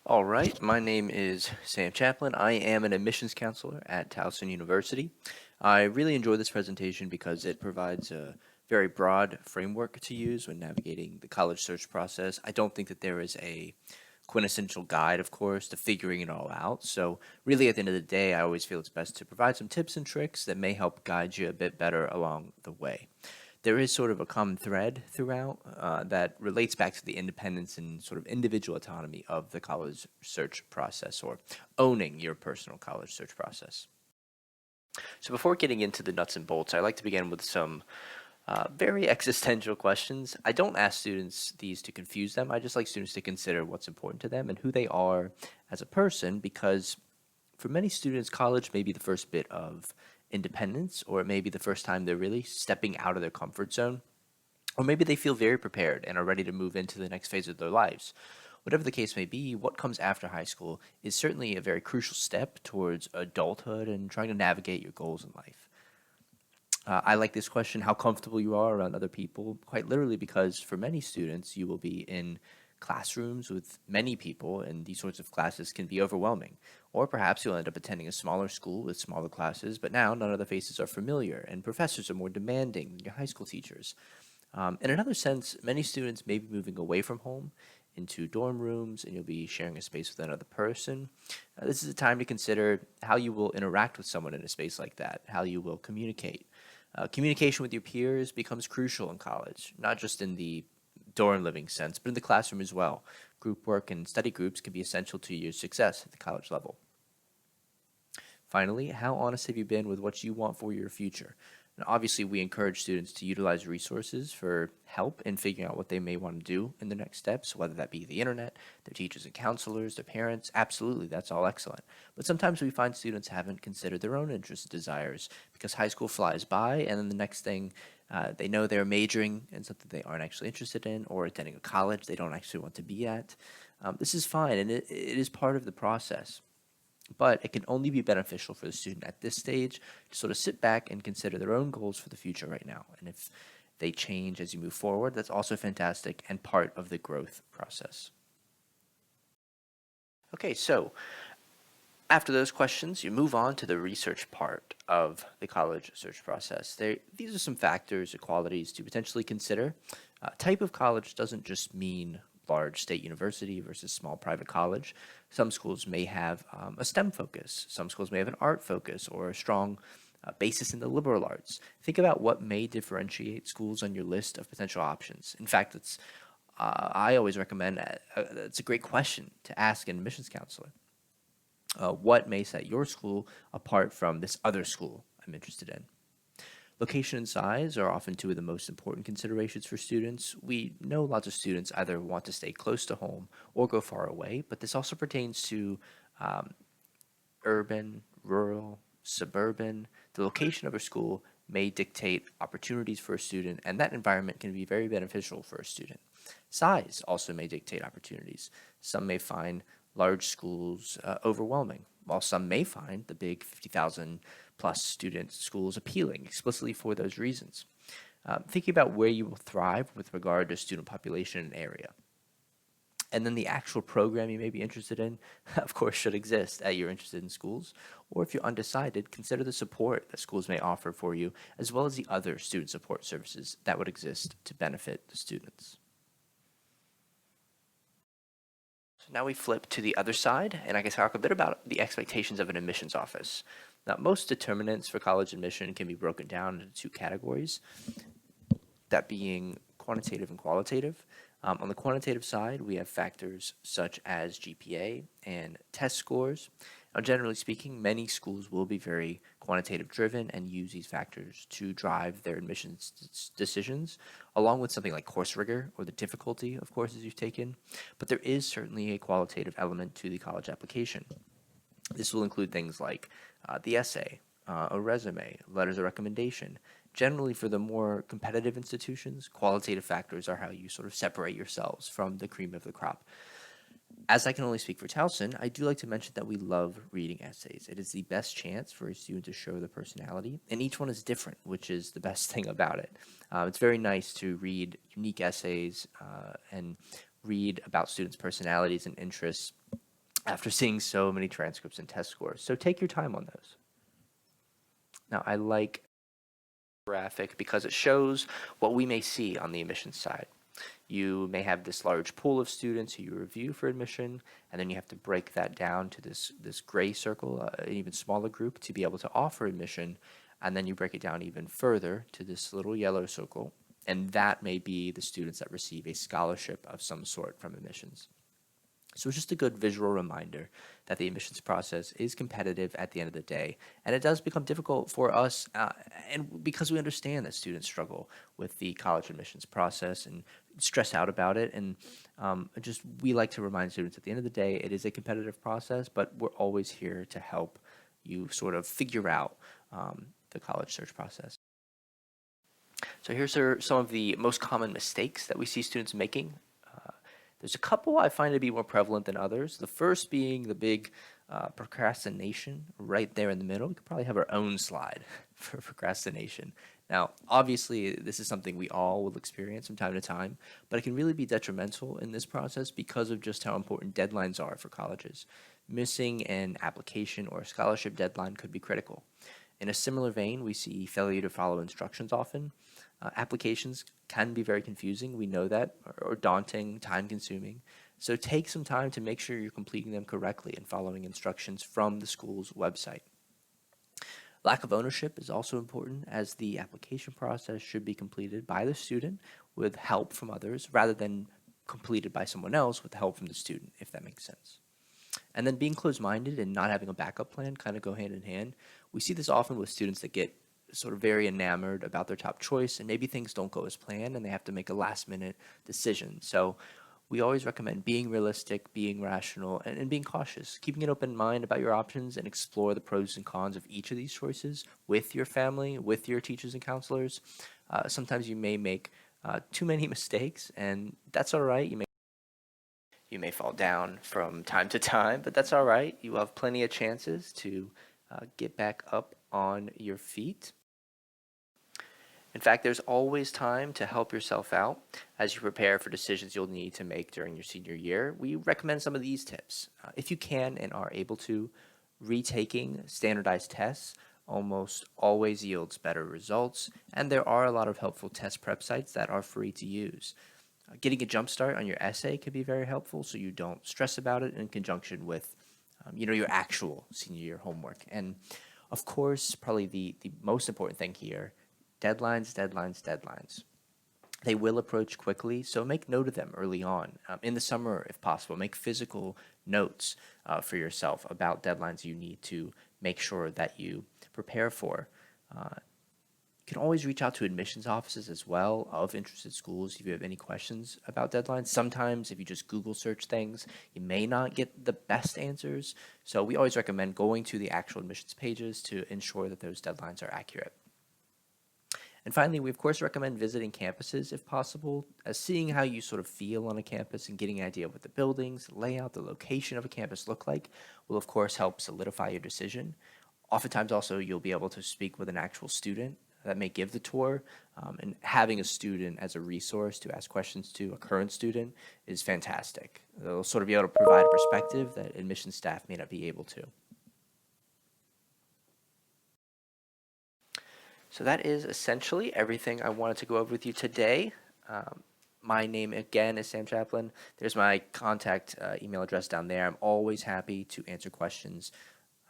All right, my name is Sam Chaplin. I am an admissions counselor at Towson University. I really enjoy this presentation because it provides a very broad framework to use when navigating the college search process. I don't think that there is a quintessential guide, of course, to figuring it all out. So, really, at the end of the day, I always feel it's best to provide some tips and tricks that may help guide you a bit better along the way. There is sort of a common thread throughout that relates back to the independence and sort of individual autonomy of the college search process or owning your personal college search process. So, before getting into the nuts and bolts, I like to begin with some very existential questions. I don't ask students these to confuse them. I just like students to consider what's important to them and who they are as a person because for many students, college may be the first bit of independence, or it may be the first time they're really stepping out of their comfort zone, or maybe they feel very prepared and are ready to move into the next phase of their lives. Whatever the case may be, what comes after high school is certainly a very crucial step towards adulthood and trying to navigate your goals in life. I like this question, how comfortable you are around other people, quite literally because for many students, you will be in classrooms with many people, and these sorts of classes can be overwhelming. Or perhaps you'll end up attending a smaller school with smaller classes, but now none of the faces are familiar, and professors are more demanding than your high school teachers. In another sense, many students may be moving away from home into dorm rooms, and you'll be sharing a space with another person. This is a time to consider how you will interact with someone in a space like that, how you will communicate. Communication with your peers becomes crucial in college, not just in the dorm living sense, but in the classroom as well. Group work and study groups can be essential to your success at the college level. Finally, how honest have you been with what you want for your future? And obviously, we encourage students to utilize resources for help in figuring out what they may want to do in the next steps, whether that be the internet, their teachers and counselors, their parents. Absolutely, that's all excellent. But sometimes we find students haven't considered their own interests and desires because high school flies by, and then the next thing they know they're majoring in something they aren't actually interested in or attending a college they don't actually want to be at. This is fine, and it is part of the process. But it can only be beneficial for the student at this stage to sort of sit back and consider their own goals for the future right now. And if they change as you move forward, that's also fantastic and part of the growth process. Okay, so after those questions, you move on to the research part of the college search process. These are some factors or qualities to potentially consider. Type of college doesn't just mean large state university versus small private college. Some schools may have a STEM focus, some schools may have an art focus or a strong basis in the liberal arts. Think about what may differentiate schools on your list of potential options. In fact, I always recommend it's a great question to ask an admissions counselor. What may set your school apart from this other school I'm interested in? Location and size are often two of the most important considerations for students. We know lots of students either want to stay close to home or go far away, but this also pertains to um, urban, rural, suburban. The location of a school may dictate opportunities for a student, and that environment can be very beneficial for a student. Size also may dictate opportunities. Some may find large schools overwhelming, while some may find the big 50,000 plus student schools appealing explicitly for those reasons. Thinking about where you will thrive with regard to student population and area. And then the actual program you may be interested in, of course, should exist at your interested in schools. Or if you're undecided, consider the support that schools may offer for you, as well as the other student support services that would exist to benefit the students. So now we flip to the other side, and I can talk a bit about the expectations of an admissions office. Now, most determinants for college admission can be broken down into two categories, that being quantitative and qualitative. On the quantitative side, we have factors such as GPA and test scores. Now, generally speaking, many schools will be very quantitative driven and use these factors to drive their admissions decisions, along with something like course rigor or the difficulty of courses you've taken. But there is certainly a qualitative element to the college application. This will include things like the essay, a resume, letters of recommendation. Generally, for the more competitive institutions, qualitative factors are how you sort of separate yourselves from the cream of the crop. As I can only speak for Towson, I do like to mention that we love reading essays. It is the best chance for a student to show their personality, and each one is different, which is the best thing about it. It's very nice to read unique essays and read about students' personalities and interests after seeing so many transcripts and test scores. So take your time on those. Now, I like graphic because it shows what we may see on the admissions side. You may have this large pool of students who you review for admission, and then you have to break that down to this gray circle, an even smaller group, to be able to offer admission, and then you break it down even further to this little yellow circle, and that may be the students that receive a scholarship of some sort from admissions. So it's just a good visual reminder that the admissions process is competitive at the end of the day, and it does become difficult for us, and because we understand that students struggle with the college admissions process and stress out about it, and just we like to remind students at the end of the day it is a competitive process, but we're always here to help you sort of figure out the college search process. So here's some of the most common mistakes that we see students making. There's a couple I find to be more prevalent than others. The first being the big procrastination right there in the middle. We could probably have our own slide for procrastination. Now, obviously, this is something we all will experience from time to time, but it can really be detrimental in this process because of just how important deadlines are for colleges. Missing an application or a scholarship deadline could be critical. In a similar vein, we see failure to follow instructions often. Applications can be very confusing, we know that, or daunting, time-consuming. So take some time to make sure you're completing them correctly and following instructions from the school's website. Lack of ownership is also important, as the application process should be completed by the student with help from others rather than completed by someone else with help from the student, if that makes sense. And then being closed-minded and not having a backup plan kind of go hand in hand. We see this often with students that get sort of very enamored about their top choice, and maybe things don't go as planned and they have to make a last-minute decision. So we always recommend being realistic, being rational, and being cautious, keeping an open mind about your options, and explore the pros and cons of each of these choices with your family, with your teachers and counselors. Sometimes you may make too many mistakes, and that's all right. You may fall down from time to time, but that's all right. You have plenty of chances to get back up on your feet. In fact, there's always time to help yourself out as you prepare for decisions you'll need to make during your senior year. We recommend some of these tips. If you can and are able to, retaking standardized tests almost always yields better results, and there are a lot of helpful test prep sites that are free to use. Getting a jump start on your essay could be very helpful, so you don't stress about it in conjunction with your actual senior year homework. And of course, probably the most important thing here, deadlines, deadlines, deadlines. They will approach quickly, so make note of them early on. In the summer, if possible, make physical notes for yourself about deadlines you need to make sure that you prepare for. You can always reach out to admissions offices as well of interested schools if you have any questions about deadlines. Sometimes if you just Google search things, you may not get the best answers. So we always recommend going to the actual admissions pages to ensure that those deadlines are accurate. And finally, we of course recommend visiting campuses if possible, as seeing how you sort of feel on a campus and getting an idea of what the buildings, the layout, the location of a campus look like will of course help solidify your decision. Oftentimes also you'll be able to speak with an actual student that may give the tour, and having a student as a resource to ask questions to, a current student, is fantastic. They'll sort of be able to provide a perspective that admissions staff may not be able to. So that is essentially everything I wanted to go over with you today. My name again is Sam Chaplin. There's my contact email address down there. I'm always happy to answer questions,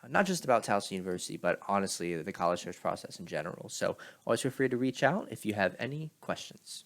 not just about Towson University, but honestly the college search process in general. So always feel free to reach out if you have any questions.